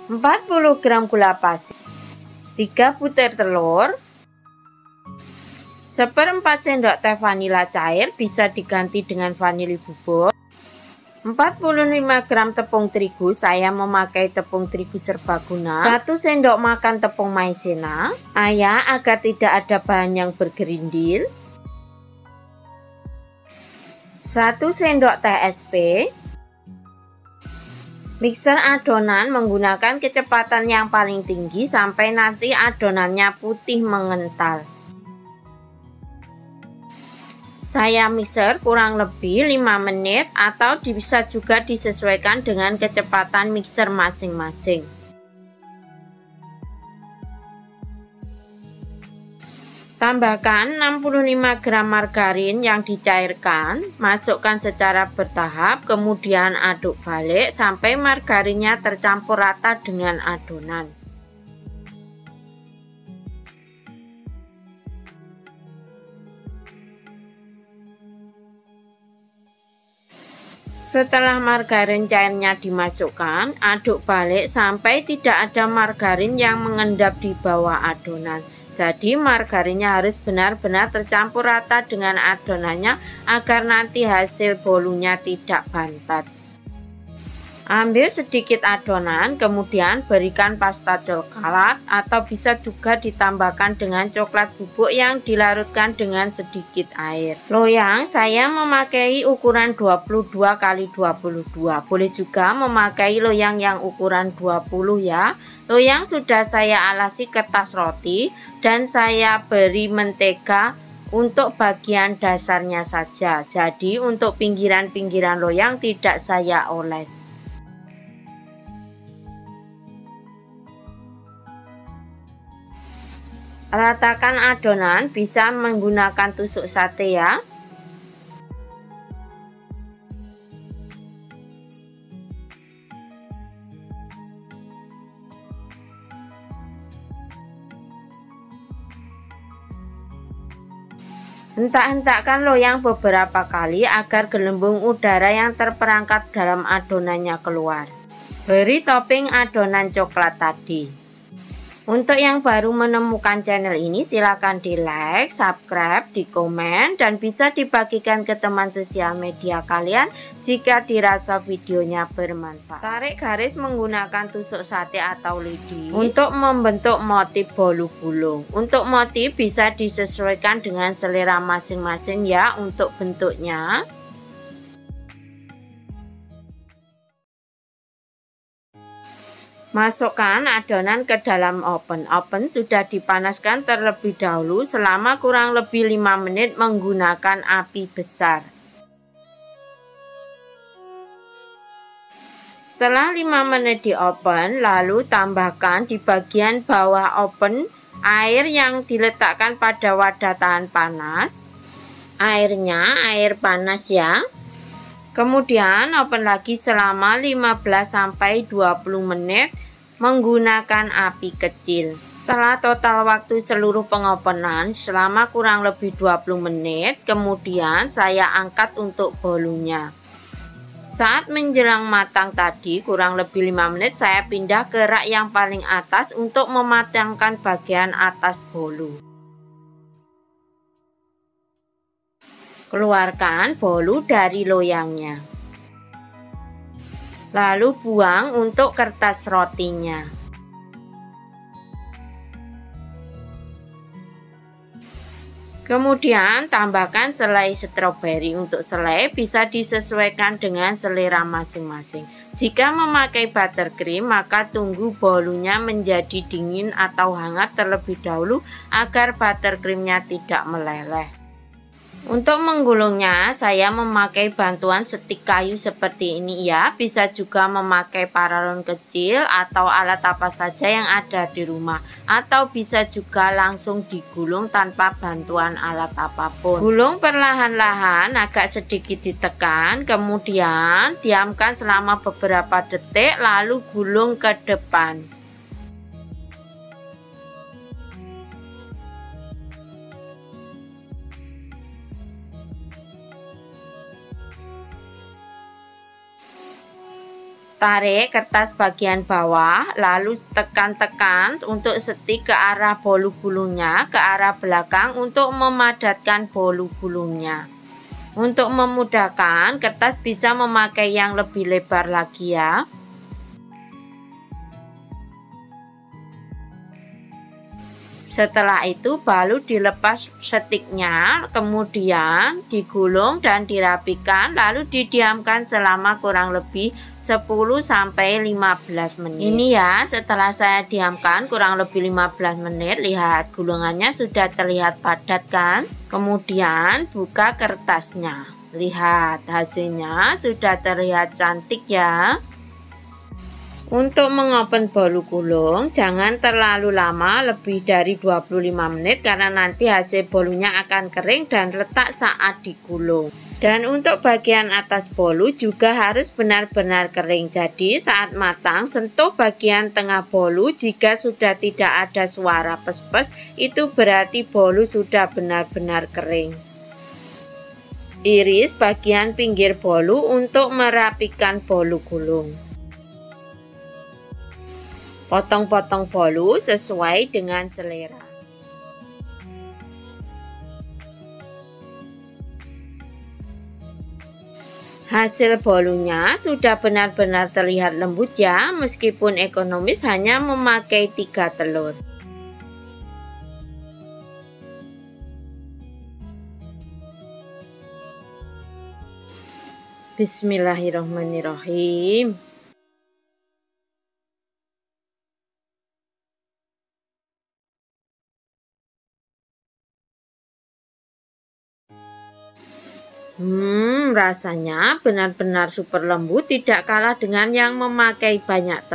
40 gram gula pasir, 3 butir telur, 1/4 sendok teh vanila cair, bisa diganti dengan vanili bubuk, 45 gram tepung terigu, saya memakai tepung terigu serbaguna, 1 sendok makan tepung maizena, agar tidak ada bahan yang bergerindil, 1 sendok teh SP. Mixer adonan menggunakan kecepatan yang paling tinggi sampai nanti adonannya putih mengental. Saya mixer kurang lebih 5 menit atau bisa juga disesuaikan dengan kecepatan mixer masing-masing. Tambahkan 65 gram margarin yang dicairkan, masukkan secara bertahap, kemudian aduk balik sampai margarinnya tercampur rata dengan adonan. Setelah margarin cairnya dimasukkan, aduk balik sampai tidak ada margarin yang mengendap di bawah adonan. Jadi margarinnya harus benar-benar tercampur rata dengan adonannya agar nanti hasil bolunya tidak bantat. Ambil sedikit adonan, kemudian berikan pasta coklat atau bisa juga ditambahkan dengan coklat bubuk yang dilarutkan dengan sedikit air. Loyang saya memakai ukuran 22 x 22. Boleh juga memakai loyang yang ukuran 20 ya. Loyang sudah saya alasi kertas roti dan saya beri mentega untuk bagian dasarnya saja. Jadi untuk pinggiran-pinggiran loyang tidak saya oles. Ratakan adonan, bisa menggunakan tusuk sate ya. Hentak-hentakkan loyang beberapa kali agar gelembung udara yang terperangkap dalam adonannya keluar. Beri topping adonan coklat tadi. Untuk yang baru menemukan channel ini, silakan di like, subscribe, di komen, dan bisa dibagikan ke teman sosial media kalian jika dirasa videonya bermanfaat. Tarik garis menggunakan tusuk sate atau lidi untuk membentuk motif bolu bulung. Untuk motif bisa disesuaikan dengan selera masing-masing ya untuk bentuknya. Masukkan adonan ke dalam oven. Oven sudah dipanaskan terlebih dahulu selama kurang lebih 5 menit menggunakan api besar. Setelah 5 menit di oven, lalu tambahkan di bagian bawah oven air yang diletakkan pada wadah tahan panas. Airnya air panas ya. Kemudian oven lagi selama 15-20 menit menggunakan api kecil. Setelah total waktu seluruh pengopenan selama kurang lebih 20 menit, kemudian saya angkat untuk bolunya. Saat menjelang matang tadi kurang lebih 5 menit, saya pindah ke rak yang paling atas untuk mematangkan bagian atas bolu. Keluarkan bolu dari loyangnya. Lalu buang untuk kertas rotinya. Kemudian tambahkan selai stroberi. Untuk selai bisa disesuaikan dengan selera masing-masing. Jika memakai buttercream, maka tunggu bolunya menjadi dingin atau hangat terlebih dahulu agar buttercreamnya tidak meleleh. Untuk menggulungnya, saya memakai bantuan stik kayu seperti ini ya. Bisa juga memakai paralon kecil atau alat apa saja yang ada di rumah. Atau bisa juga langsung digulung tanpa bantuan alat apapun. Gulung perlahan-lahan, agak sedikit ditekan, kemudian diamkan selama beberapa detik, lalu gulung ke depan. Tarik kertas bagian bawah, lalu tekan-tekan untuk setik ke arah bolu gulungnya, ke arah belakang untuk memadatkan bolu gulungnya. Untuk memudahkan, kertas bisa memakai yang lebih lebar lagi ya. Setelah itu baru dilepas setiknya, kemudian digulung dan dirapikan, lalu didiamkan selama kurang lebih 10-15 menit. Ini ya, setelah saya diamkan kurang lebih 15 menit, lihat gulungannya sudah terlihat padat kan? Kemudian buka kertasnya. Lihat hasilnya sudah terlihat cantik ya. Untuk mengopen bolu gulung, jangan terlalu lama, lebih dari 25 menit karena nanti hasil bolunya akan kering dan retak saat digulung. Dan untuk bagian atas bolu juga harus benar-benar kering. Jadi saat matang, sentuh bagian tengah bolu. Jika sudah tidak ada suara pes-pes, itu berarti bolu sudah benar-benar kering. Iris bagian pinggir bolu untuk merapikan bolu gulung. Potong-potong bolu sesuai dengan selera. Hasil bolunya sudah benar-benar terlihat lembut ya, meskipun ekonomis hanya memakai 3 telur. Bismillahirrahmanirrahim. Rasanya benar-benar super lembut, tidak kalah dengan yang memakai banyak telur.